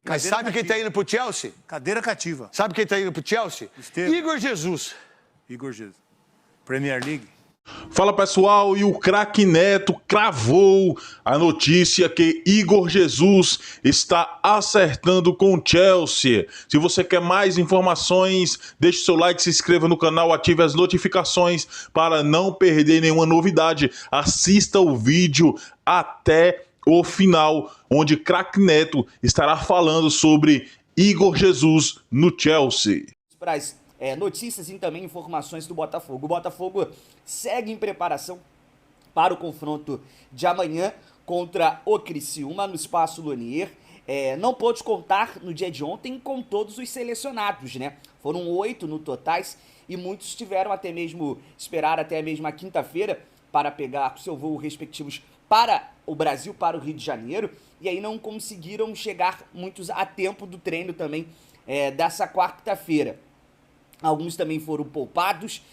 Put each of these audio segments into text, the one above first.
Mas sabe quem tá indo pro Chelsea? Cadeira cativa. Sabe quem tá indo pro Chelsea? Estevam. Igor Jesus. Igor Jesus. Premier League. Fala pessoal, e o craque Neto cravou a notícia que Igor Jesus está acertando com o Chelsea. Se você quer mais informações, deixe seu like, se inscreva no canal, ative as notificações para não perder nenhuma novidade. Assista o vídeo até o final, onde craque Neto estará falando sobre Igor Jesus no Chelsea. Notícias e também informações do Botafogo. O Botafogo segue em preparação para o confronto de amanhã contra o Criciúma no Espaço Lonier. Não pôde contar no dia de ontem com todos os selecionados, né? Foram 8 no totais e muitos tiveram até mesmo esperar até mesmo a quinta-feira para pegar o seu voo respectivos para o Brasil, para o Rio de Janeiro, e aí não conseguiram chegar muitos a tempo do treino também dessa quarta-feira. Alguns também foram poupados,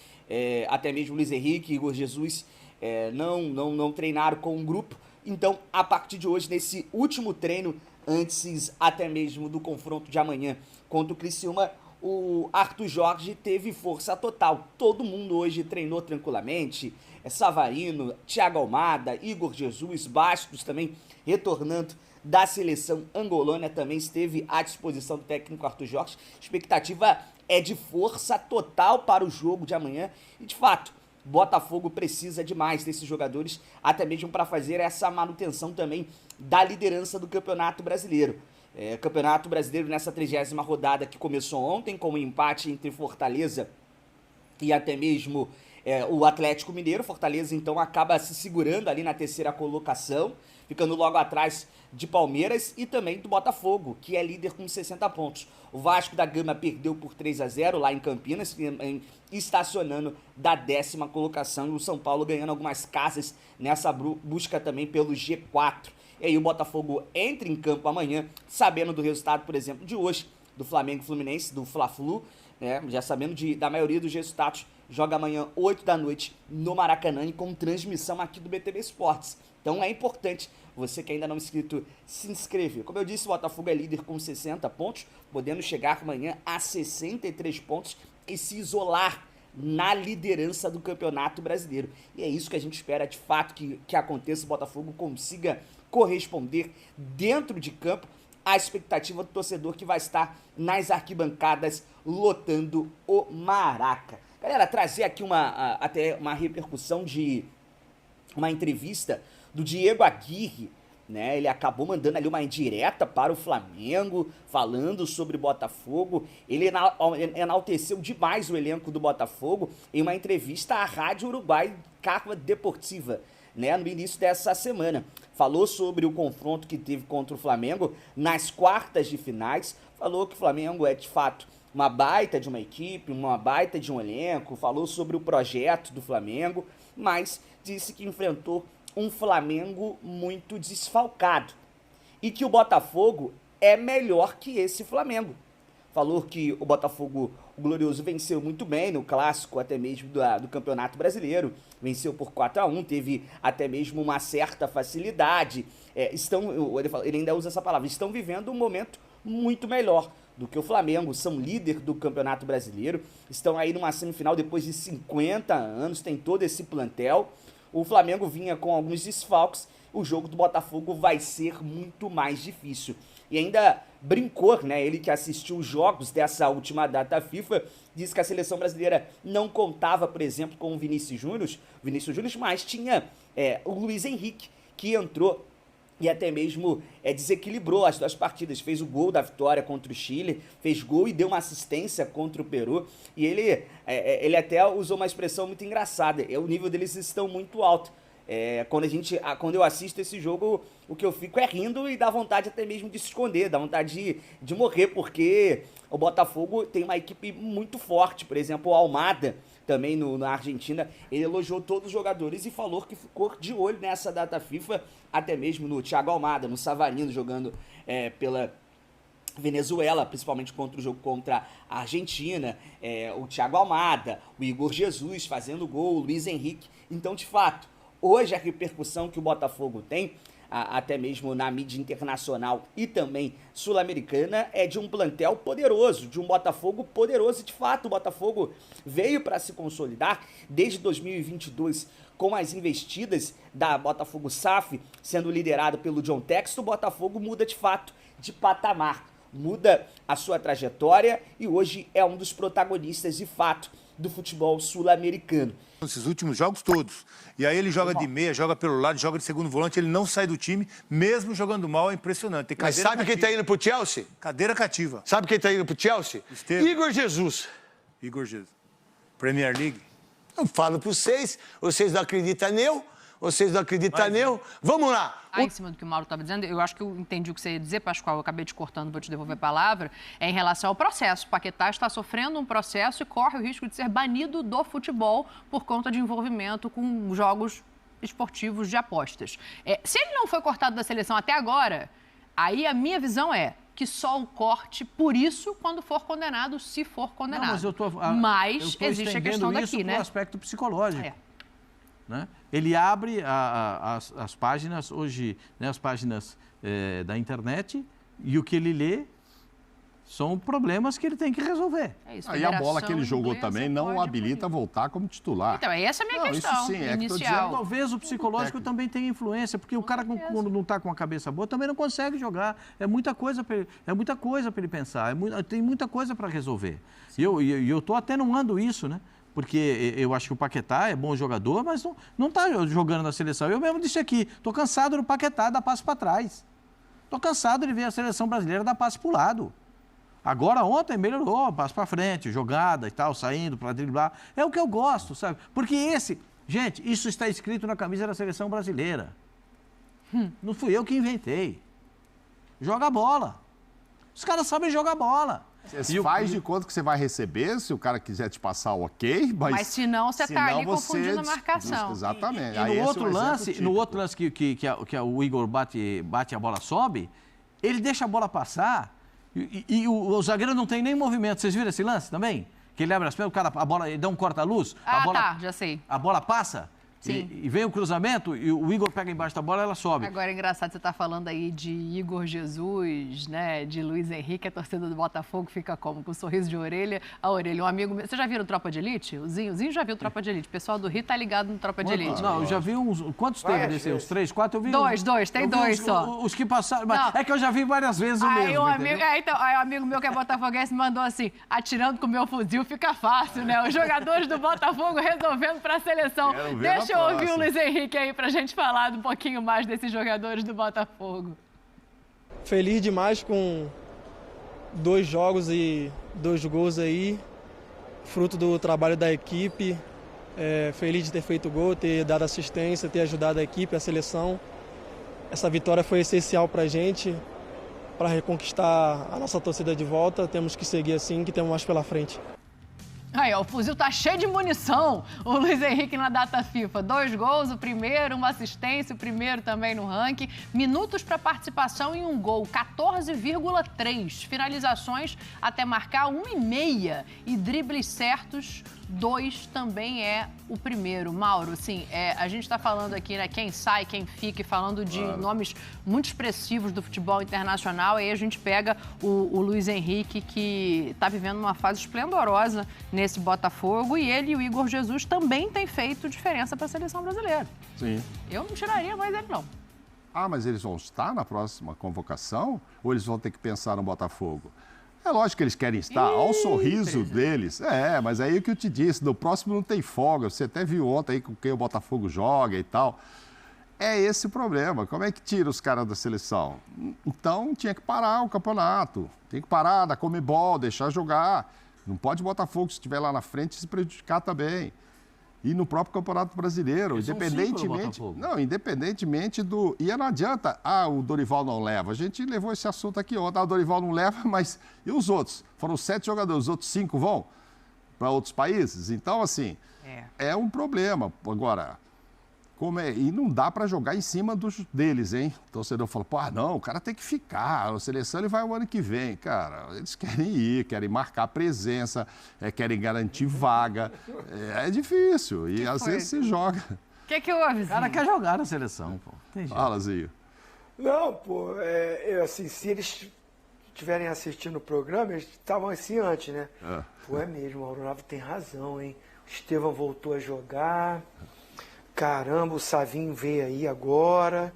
até mesmo Luiz Henrique e Igor Jesus não treinaram com o grupo. Então, a partir de hoje, nesse último treino, antes até mesmo do confronto de amanhã contra o Criciúma, o Arthur Jorge teve força total. Todo mundo hoje treinou tranquilamente. Savarino, Thiago Almada, Igor Jesus, Bastos também retornando da seleção angolana, também esteve à disposição do técnico Arthur Jorge. Expectativa é de força total para o jogo de amanhã e, de fato, Botafogo precisa demais desses jogadores, até mesmo para fazer essa manutenção também da liderança do Campeonato Brasileiro. Campeonato Brasileiro nessa 30ª rodada que começou ontem com um empate entre Fortaleza e até mesmo o Atlético Mineiro. Fortaleza então acaba se segurando ali na terceira colocação, ficando logo atrás de Palmeiras e também do Botafogo, que é líder com 60 pontos. O Vasco da Gama perdeu por 3-0 lá em Campinas, estacionando da 10ª colocação, e o São Paulo ganhando algumas casas nessa busca também pelo G4. E aí o Botafogo entra em campo amanhã, sabendo do resultado, por exemplo, de hoje, do Flamengo e Fluminense, do Fla-Flu, já sabendo da maioria dos resultados, joga amanhã 8 da noite no Maracanã e com transmissão aqui do BTB Esportes. Então é importante, você que ainda não é inscrito, se inscrever. Como eu disse, o Botafogo é líder com 60 pontos, podendo chegar amanhã a 63 pontos e se isolar na liderança do Campeonato Brasileiro. E é isso que a gente espera de fato que aconteça, o Botafogo consiga corresponder dentro de campo à expectativa do torcedor que vai estar nas arquibancadas lotando o Maraca. Galera, trazer aqui até uma repercussão de uma entrevista do Diego Aguirre, né? Ele acabou mandando ali uma indireta para o Flamengo, falando sobre Botafogo. Ele enalteceu demais o elenco do Botafogo em uma entrevista à Rádio Uruguai Carva Deportiva, né, no início dessa semana. Falou sobre o confronto que teve contra o Flamengo nas quartas de finais, falou que o Flamengo é de fato uma baita de uma equipe, uma baita de um elenco, falou sobre o projeto do Flamengo, mas disse que enfrentou um Flamengo muito desfalcado e que o Botafogo é melhor que esse Flamengo. Falou que o Botafogo, o Glorioso, venceu muito bem no clássico, até mesmo do Campeonato Brasileiro, venceu por 4-1, teve até mesmo uma certa facilidade. Ele ainda usa essa palavra, estão vivendo um momento muito melhor do que o Flamengo, são líder do Campeonato Brasileiro, estão aí numa semifinal depois de 50 anos, tem todo esse plantel. O Flamengo vinha com alguns desfalques, o jogo do Botafogo vai ser muito mais difícil. E ainda brincou, né, ele que assistiu os jogos dessa última data FIFA, disse que a seleção brasileira não contava, por exemplo, com o Vinícius Júnior, mas tinha o Luiz Henrique, que entrou e até mesmo desequilibrou as duas partidas, fez o gol da vitória contra o Chile, fez gol e deu uma assistência contra o Peru, e ele até usou uma expressão muito engraçada, o nível deles estão muito alto. Quando eu assisto esse jogo, o que eu fico é rindo e dá vontade até mesmo de se esconder, dá vontade de morrer, porque o Botafogo tem uma equipe muito forte. Por exemplo, o Almada, também na Argentina, ele elogiou todos os jogadores e falou que ficou de olho nessa data FIFA, até mesmo no Thiago Almada, no Savarino, jogando pela Venezuela, principalmente contra o jogo contra a Argentina, o Thiago Almada, o Igor Jesus fazendo gol, o Luiz Henrique. Então, de fato, hoje a repercussão que o Botafogo tem, até mesmo na mídia internacional e também sul-americana, é de um plantel poderoso, de um Botafogo poderoso. E de fato, o Botafogo veio para se consolidar desde 2022 com as investidas da Botafogo SAF sendo liderado pelo John Textor. O Botafogo muda de fato de patamar, muda a sua trajetória e hoje é um dos protagonistas de fato do futebol sul-americano. Esses últimos jogos todos. E aí ele joga de meia, joga pelo lado, joga de segundo volante, ele não sai do time, mesmo jogando mal, é impressionante. Tem Mas cadeira sabe quem cativa. tá indo pro Chelsea? Cadeira cativa. Sabe quem tá indo pro Chelsea? Estevam. Igor Jesus. Igor Jesus. Premier League. Eu falo pra vocês não acreditam nele, vocês não acreditam nele. Vamos lá. Em cima do que o Mauro estava dizendo, eu acho que eu entendi o que você ia dizer, Pascoal, eu acabei te cortando, vou te devolver a palavra, é em relação ao processo. O Paquetá está sofrendo um processo e corre o risco de ser banido do futebol por conta de envolvimento com jogos esportivos de apostas. Se ele não foi cortado da seleção até agora, aí a minha visão é que só o corte, por isso, quando for condenado, se for condenado. Não, mas existe a questão isso daqui, né? pro aspecto psicológico. Né? Ele abre as páginas hoje, né, as páginas da internet, e o que ele lê são problemas que ele tem que resolver. É isso, Aí a bola que ele jogou inglesa também não pode o habilita a voltar como titular. Então, essa é a minha Não, questão isso sim, é que tô inicial. Talvez o psicológico também tenha influência, porque o cara, quando não está com a cabeça boa, também não consegue jogar. É muita coisa para ele pensar, tem muita coisa para resolver. E eu estou atenuando isso, né? Porque eu acho que o Paquetá é bom jogador, mas não está jogando na seleção. Eu mesmo disse aqui, estou cansado do Paquetá dar passo para trás. Estou cansado de ver a seleção brasileira dar passo para o lado. Agora, ontem melhorou, passo para frente, jogada e tal, saindo para driblar. É o que eu gosto, sabe? Porque gente, isso está escrito na camisa da seleção brasileira. Não fui eu que inventei. Joga bola. Os caras sabem jogar bola. Você faz de conta que você vai receber, se o cara quiser te passar o ok, Mas se não, você está ali confundindo a marcação. Exatamente. E Aí no esse outro é um exemplo lance, típico. que o Igor bate a bola, sobe, ele deixa a bola passar e o zagueiro não tem nem movimento. Vocês viram esse lance também? Que ele abre as pernas, a bola, ele dá um corta-luz. Tá, já sei. A bola passa. Sim. E vem o cruzamento e o Igor pega embaixo da bola e ela sobe. Agora é engraçado, você está falando aí de Igor Jesus, né, de Luiz Henrique, a torcida do Botafogo fica como? Com um sorriso de orelha a orelha. Um amigo meu, você já viu o Tropa de Elite? O Zinho já viu o Tropa de Elite. O pessoal do Rio tá ligado no Tropa de Elite. Não, eu já vi uns... Quantos teve desse? Uns 3, 4? Eu vi Dois, tem dois só. Os que passaram... Mas Não. é que eu já vi várias vezes o mesmo, Aí um amigo meu que é botafoguense mandou assim, atirando com o meu fuzil fica fácil, né? Os jogadores do Botafogo resolvendo para a seleção. Quero ver Deixa eu na ouvir o próxima. Luiz Henrique aí pra gente falar um pouquinho mais desses jogadores do Botafogo. Feliz demais com 2 jogos e 2 gols aí, fruto do trabalho da equipe. Feliz de ter feito gol, ter dado assistência, ter ajudado a equipe, a seleção. Essa vitória foi essencial pra gente, para reconquistar a nossa torcida de volta. Temos que seguir assim, que temos mais pela frente. Aí, ó, o fuzil tá cheio de munição. O Luiz Henrique na data FIFA. 2 gols, o primeiro, uma assistência, o primeiro também no ranking. Minutos para participação em um gol, 14,3. Finalizações até marcar 1,5. E dribles certos, 2 também é o primeiro. Mauro, assim, a gente tá falando aqui, né, quem sai, quem fica, e falando de nomes muito expressivos do futebol internacional. E aí a gente pega o Luiz Henrique, que tá vivendo uma fase esplendorosa nesse Botafogo, e ele e o Igor Jesus também têm feito diferença para a seleção brasileira. Sim. Eu não tiraria mais ele, não. Mas eles vão estar na próxima convocação? Ou eles vão ter que pensar no Botafogo? É lógico que eles querem estar, ao sorriso deles. Mas aí o que eu te disse, no próximo não tem folga. Você até viu ontem aí com quem o Botafogo joga e tal. É esse o problema. Como é que tira os caras da seleção? Então tinha que parar o campeonato. Tem que parar da Comebol, deixar jogar. Não pode o Botafogo, se estiver lá na frente, se prejudicar também. E no próprio Campeonato Brasileiro, independentemente do... E não adianta, o Dorival não leva. A gente levou esse assunto aqui ontem, o Dorival não leva, mas e os outros? Foram 7 jogadores, os outros 5 vão para outros países? Então, assim, é um problema. Agora, e não dá para jogar em cima deles, hein? O torcedor fala, não, o cara tem que ficar, a seleção ele vai o ano que vem. Cara, eles querem ir, querem marcar presença, querem garantir vaga. É difícil e às vezes se joga. O que houve, Zinho? O cara quer jogar na seleção, pô. Tem jeito. Fala, Zinho. Não, pô, assim, se eles estiverem assistindo o programa, eles estavam assim antes, né? Pô, é mesmo, o Auronavo tem razão, hein? O Estevão voltou a jogar. Caramba, o Savinho veio aí agora.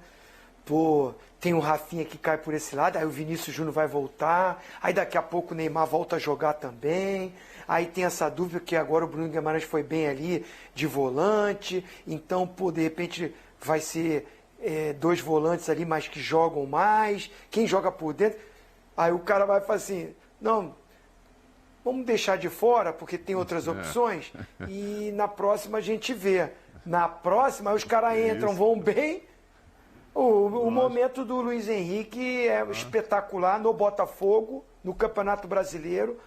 Pô, tem o Rafinha que cai por esse lado, aí o Vinícius Júnior vai voltar. Aí daqui a pouco o Neymar volta a jogar também. Aí tem essa dúvida que agora o Bruno Guimarães foi bem ali de volante. Então, pô, de repente vai ser 2 volantes ali, mas que jogam mais. Quem joga por dentro? Aí o cara vai falar assim, não, vamos deixar de fora, porque tem outras opções. E na próxima a gente vê. Na próxima, os caras entram, vão bem. O momento do Luiz Henrique é espetacular no Botafogo, no Campeonato Brasileiro.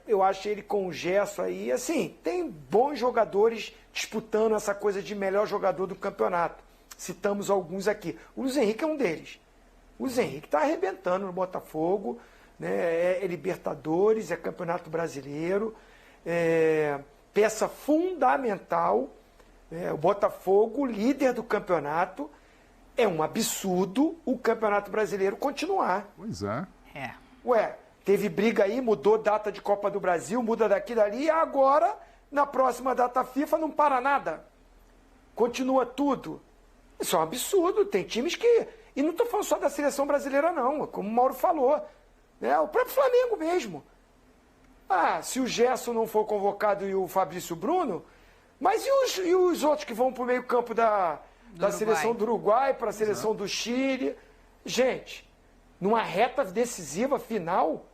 Eu acho ele com o Gerson aí, assim, tem bons jogadores disputando essa coisa de melhor jogador do campeonato. Citamos alguns aqui. O Luiz Henrique é um deles. O Luiz Henrique está arrebentando no Botafogo, né? É Libertadores, é Campeonato Brasileiro, peça fundamental. O Botafogo, líder do campeonato. É um absurdo o Campeonato Brasileiro continuar. Pois é. Ué, teve briga aí, mudou data de Copa do Brasil, muda daqui e dali, e agora, na próxima data FIFA, não para nada. Continua tudo. Isso é um absurdo. Tem times que... E não estou falando só da seleção brasileira, não. Como o Mauro falou. Né? O próprio Flamengo mesmo. Se o Gerson não for convocado e o Fabrício Bruno... Mas e os outros que vão para o meio campo da seleção do Uruguai, para a seleção do Chile? Gente, numa reta decisiva final...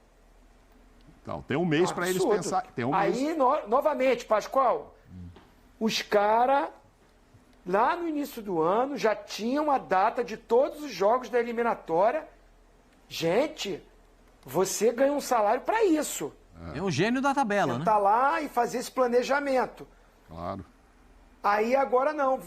Então, tem um mês para eles pensar. Tem um mês. Aí, novamente, Pascoal, os caras, lá no início do ano, já tinham a data de todos os jogos da eliminatória. Gente, você ganha um salário para isso. É o gênio da tabela, né? Tá lá e fazer esse planejamento. Claro. Aí agora não.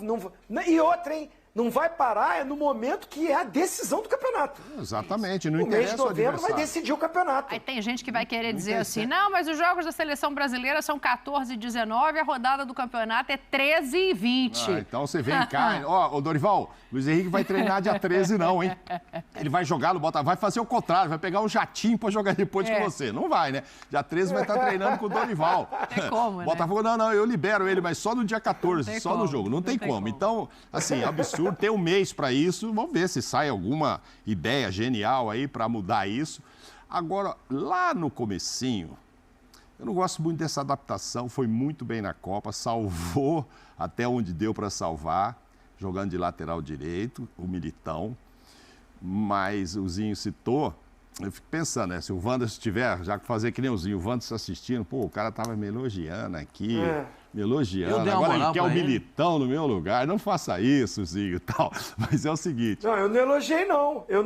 E outra, hein? Não vai parar no momento que é a decisão do campeonato. Exatamente, não interessa. O mês de novembro adversário. vai decidir o campeonato. Aí tem gente que vai querer dizer assim, não, mas os jogos da seleção brasileira são 14 e 19, a rodada do campeonato é 13 e 20. Então você vem cá. Ô, Dorival, Luiz Henrique vai treinar dia 13 não, hein? Ele vai jogar no Botafogo, vai fazer o contrário, vai pegar um jatinho pra jogar depois com você. Não vai, né? Dia 13 vai estar treinando com o Dorival. Tem como, né? Botafogo, não, eu libero ele, mas só no dia 14, só como. no jogo. Não tem como. Então, assim, absurdo, tem um mês pra isso. Vamos ver se sai alguma ideia genial aí pra mudar isso. Agora, lá no comecinho, eu não gosto muito dessa adaptação, foi muito bem na Copa, salvou até onde deu para salvar, jogando de lateral direito, o Militão. Mas o Zinho citou, eu fico pensando, né, se o Wanderson estiver, já que fazer que nem o Zinho, o Wanderson assistindo, pô, o cara tava me elogiando aqui, me elogiando, agora ele quer o Militão no meu lugar, não faça isso, Zinho, e tal. Mas é o seguinte... Não, eu não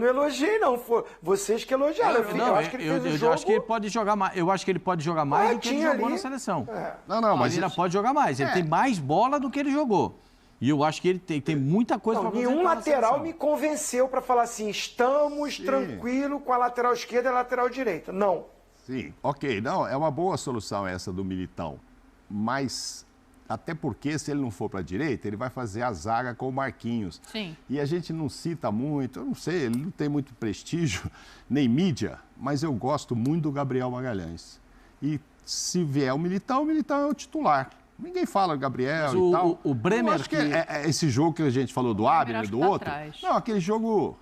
elogiei, não. Foi vocês que elogiaram. Eu acho que ele fez o jogo... acho que ele pode jogar mais. Eu acho que ele pode jogar mais do que ele jogou na seleção. Mas ele ainda pode jogar mais. Ele tem mais bola do que ele jogou. E eu acho que ele tem muita coisa para fazer. Nenhum lateral me convenceu para falar assim, estamos tranquilos com a lateral esquerda e a lateral direita. Não. Sim, ok. Não, é uma boa solução essa do Militão. Mas, até porque se ele não for para a direita, ele vai fazer a zaga com o Marquinhos. Sim. E a gente não cita muito, eu não sei, ele não tem muito prestígio, nem mídia, mas eu gosto muito do Gabriel Magalhães. E se vier o Militão é o titular. Ninguém fala do Gabriel e tal. O Bremer... Eu acho que esse jogo que a gente falou do Abner e do outro... Não, aquele jogo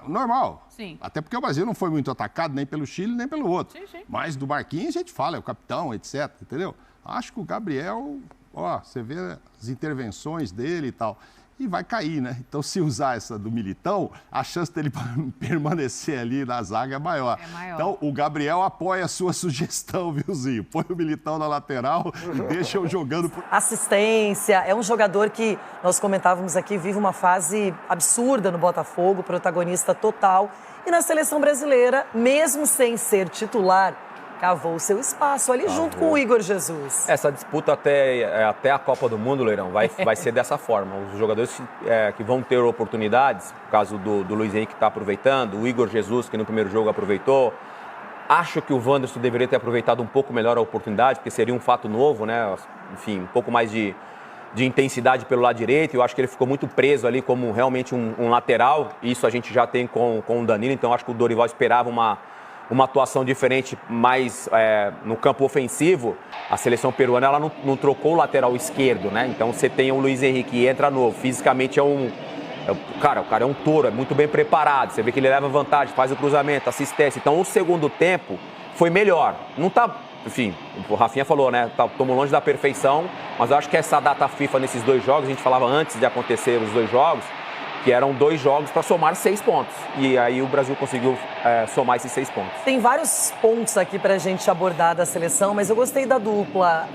normal. Sim. Até porque o Brasil não foi muito atacado nem pelo Chile, nem pelo outro. Sim. Mas do Marquinhos a gente fala, é o capitão, etc. Entendeu? Acho que o Gabriel, você vê as intervenções dele e tal. E vai cair, né? Então, se usar essa do Militão, a chance dele permanecer ali na zaga é maior. Então, o Gabriel apoia a sua sugestão, viu, Zinho? Põe o Militão na lateral e deixa eu jogando por... Assistência, é um jogador que, nós comentávamos aqui, vive uma fase absurda no Botafogo, protagonista total. E na seleção brasileira, mesmo sem ser titular, cavou o seu espaço ali junto com o Igor Jesus. Essa disputa até a Copa do Mundo, Leirão, vai ser dessa forma. Os jogadores que vão ter oportunidades, no caso do Luiz Henrique que está aproveitando, o Igor Jesus, que no primeiro jogo aproveitou. Acho que o Wanderson deveria ter aproveitado um pouco melhor a oportunidade, porque seria um fato novo, né? Enfim, um pouco mais de de intensidade pelo lado direito. Eu acho que ele ficou muito preso ali como realmente um lateral. Isso a gente já tem com o Danilo. Então acho que o Dorival esperava uma atuação diferente, mais no campo ofensivo. A seleção peruana ela não trocou o lateral esquerdo, né? Então você tem o Luiz Henrique que entra novo. Fisicamente o cara é um touro, é muito bem preparado. Você vê que ele leva vantagem, faz o cruzamento, assistência. Então o segundo tempo foi melhor. Não tá... Enfim, o Rafinha falou, né? Estamos longe da perfeição, mas eu acho que essa data FIFA nesses 2 jogos, a gente falava antes de acontecer os 2 jogos, que eram 2 jogos para somar 6 pontos. E aí o Brasil conseguiu somar esses 6 pontos. Tem vários pontos aqui para a gente abordar da seleção, mas eu gostei da dupla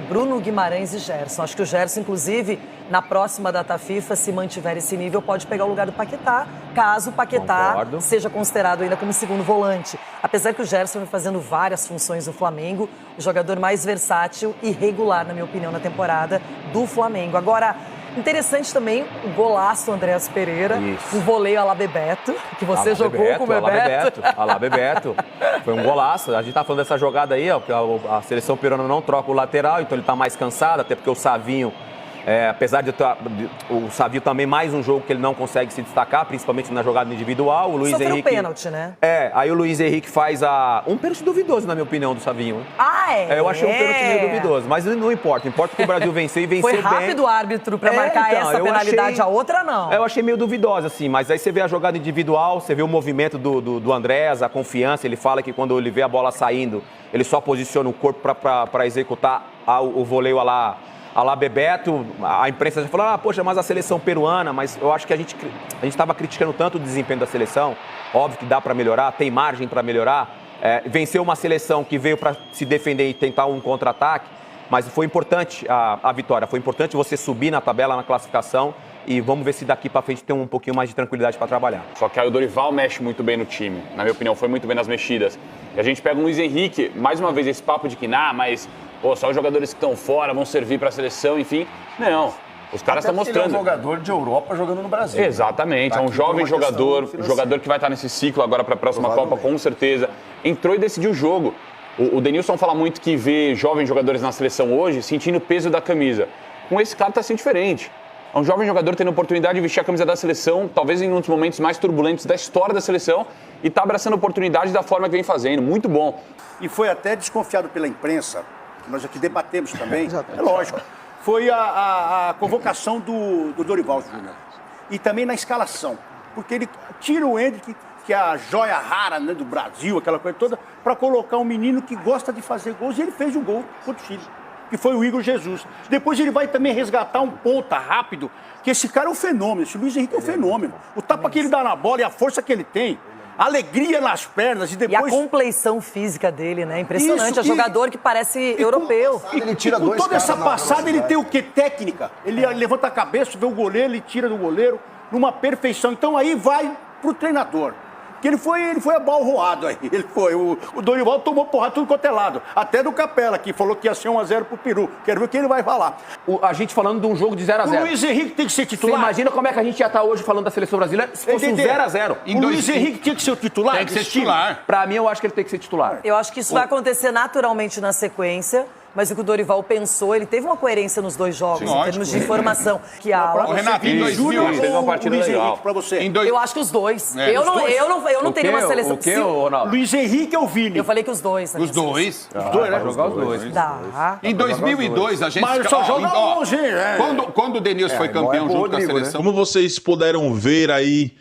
Bruno Guimarães e Gerson. Acho que o Gerson, inclusive, na próxima data FIFA, se mantiver esse nível, pode pegar o lugar do Paquetá, caso o Paquetá seja considerado ainda como segundo volante. Apesar que o Gerson vem fazendo várias funções no Flamengo, o jogador mais versátil e regular, na minha opinião, na temporada do Flamengo. Agora, interessante também o golaço do Andréas Pereira, um voleio à la Bebeto, que você jogou com o Bebeto. À la Bebeto. Foi um golaço. A gente tá falando dessa jogada aí, ó, porque a seleção peruana não troca o lateral, então ele tá mais cansado, até porque o Savinho, apesar de o Savinho também mais um jogo que ele não consegue se destacar, principalmente na jogada individual. O Luiz Sofreu Henrique... pênalti, né? Aí o Luiz Henrique faz um pênalti duvidoso, na minha opinião, do Savinho. Hein? Eu achei um pênalti meio duvidoso, mas não importa. Importa que o Brasil venceu e venceu bem. Foi rápido o árbitro para marcar essa penalidade, a outra não. Eu achei meio duvidosa, assim, mas aí você vê a jogada individual, você vê o movimento do Andréas, a confiança. Ele fala que quando ele vê a bola saindo, ele só posiciona o corpo para executar o voleio a lá Bebeto. A imprensa já falou, poxa, mas a seleção peruana, mas eu acho que a gente estava criticando tanto o desempenho da seleção, óbvio que dá para melhorar, tem margem para melhorar, venceu uma seleção que veio para se defender e tentar um contra-ataque, mas foi importante a vitória, foi importante você subir na tabela, na classificação, e vamos ver se daqui para frente tem um pouquinho mais de tranquilidade para trabalhar. Só que aí o Dorival mexe muito bem no time, na minha opinião, foi muito bem nas mexidas. E a gente pega o Luiz Henrique, mais uma vez esse papo de que, mas só os jogadores que estão fora vão servir para a seleção, enfim. Não, os caras estão mostrando. Ele é um jogador de Europa jogando no Brasil. Exatamente, é um jovem jogador, um jogador que vai estar nesse ciclo agora para a próxima Copa, com certeza. Entrou e decidiu o jogo. O Denilson fala muito que vê jovens jogadores na seleção hoje sentindo o peso da camisa. Com esse cara está sendo diferente. É um jovem jogador tendo a oportunidade de vestir a camisa da seleção, talvez em um dos momentos mais turbulentos da história da seleção, e está abraçando a oportunidade da forma que vem fazendo. Muito bom. E foi até desconfiado pela imprensa, nós aqui debatemos também, é lógico, foi a convocação do Dorival Júnior. E também na escalação, porque ele tira o Hendrick, que é a joia rara, né, do Brasil, aquela coisa toda, para colocar um menino que gosta de fazer gols, e ele fez um gol contra o Chile, que foi o Igor Jesus. Depois ele vai também resgatar um ponta rápido, que esse cara é um fenômeno, esse Luiz Henrique é um fenômeno. O tapa que ele dá na bola e a força que ele tem, a alegria nas pernas e depois... E a compleição física dele, né? Impressionante, é um jogador que parece europeu. Ele tira com toda essa passada, ele tem o quê? Técnica. Ele levanta a cabeça, vê o goleiro, ele tira do goleiro numa perfeição. Então aí vai pro treinador. Que ele foi abalroado aí. O Dorival tomou porrada tudo quanto é lado. Até do Capela, que falou que ia ser 1-0 pro Peru. Quero ver o que ele vai falar. A gente falando de um jogo de 0-0. O Luiz Henrique tem que ser titular. Você imagina como é que a gente ia estar hoje falando da seleção brasileira se fosse um 0-0. O Luiz Henrique tinha que ser o titular? Tem que ser titular. Pra mim, eu acho que ele tem que ser titular. Eu acho que isso vai acontecer naturalmente na sequência. Mas o que o Dorival pensou, ele teve uma coerência nos 2 jogos, em termos de informação. Que a Renato, em 2000, fez uma partida legal. Pra você. Eu acho que os dois. Eu não teria uma seleção. O que, Ronaldo? Luiz Henrique ou Vini? Eu falei que os dois. Os dois? Os dois, né? Jogar os dois. Dá. Em 2002, a gente... Mas só joga longe, Quando o Denilson foi campeão junto com a seleção... Como vocês puderam ver aí,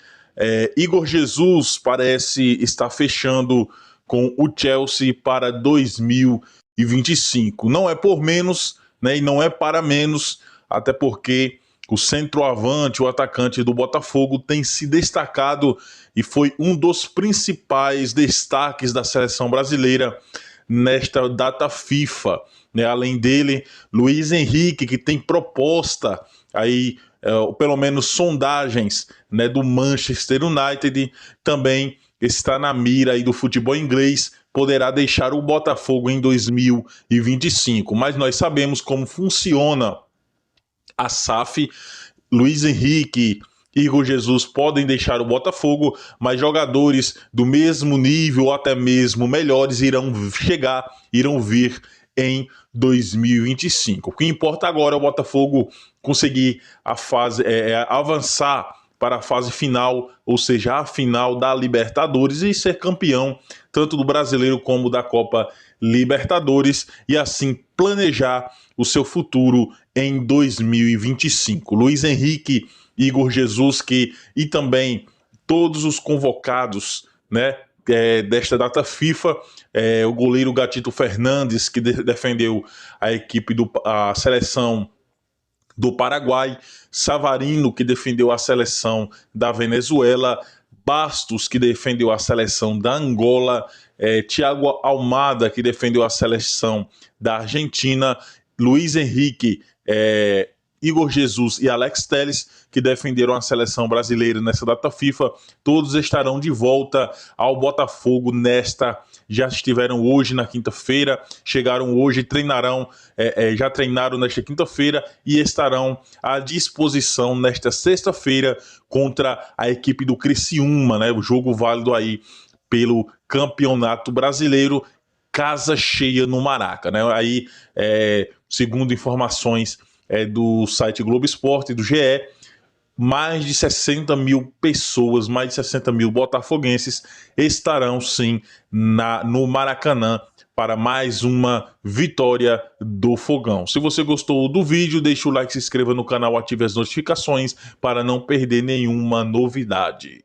Igor Jesus parece estar fechando com o Chelsea para 2025. Não é por menos, né, e não é para menos, até porque o centroavante, o atacante do Botafogo, tem se destacado e foi um dos principais destaques da seleção brasileira nesta data FIFA. Né? Além dele, Luiz Henrique, que tem proposta aí, pelo menos sondagens, né, do Manchester United, também está na mira aí do futebol inglês, poderá deixar o Botafogo em 2025. Mas nós sabemos como funciona a SAF. Luiz Henrique, Igor Jesus podem deixar o Botafogo, mas jogadores do mesmo nível ou até mesmo melhores irão vir em 2025. O que importa agora é o Botafogo conseguir avançar para a fase final, ou seja, a final da Libertadores, e ser campeão tanto do Brasileiro como da Copa Libertadores, e assim planejar o seu futuro em 2025. Luiz Henrique, Igor Jesus e também todos os convocados, né, desta data FIFA, o goleiro Gatito Fernandes, que defendeu a seleção do Paraguai, Savarino, que defendeu a seleção da Venezuela, Bastos, que defendeu a seleção da Angola, Thiago Almada, que defendeu a seleção da Argentina, Luiz Henrique, Igor Jesus e Alex Telles, que defenderam a seleção brasileira nessa data FIFA. Todos estarão de volta ao Botafogo já estiveram hoje na quinta-feira, chegaram hoje, já treinaram nesta quinta-feira e estarão à disposição nesta sexta-feira contra a equipe do Criciúma, né? O jogo válido aí pelo Campeonato Brasileiro, casa cheia no Maraca, né? Aí, segundo informações do site Globo Esporte e do GE, mais de 60 mil pessoas, mais de 60 mil botafoguenses estarão sim no Maracanã para mais uma vitória do Fogão. Se você gostou do vídeo, deixa o like, se inscreva no canal, ative as notificações para não perder nenhuma novidade.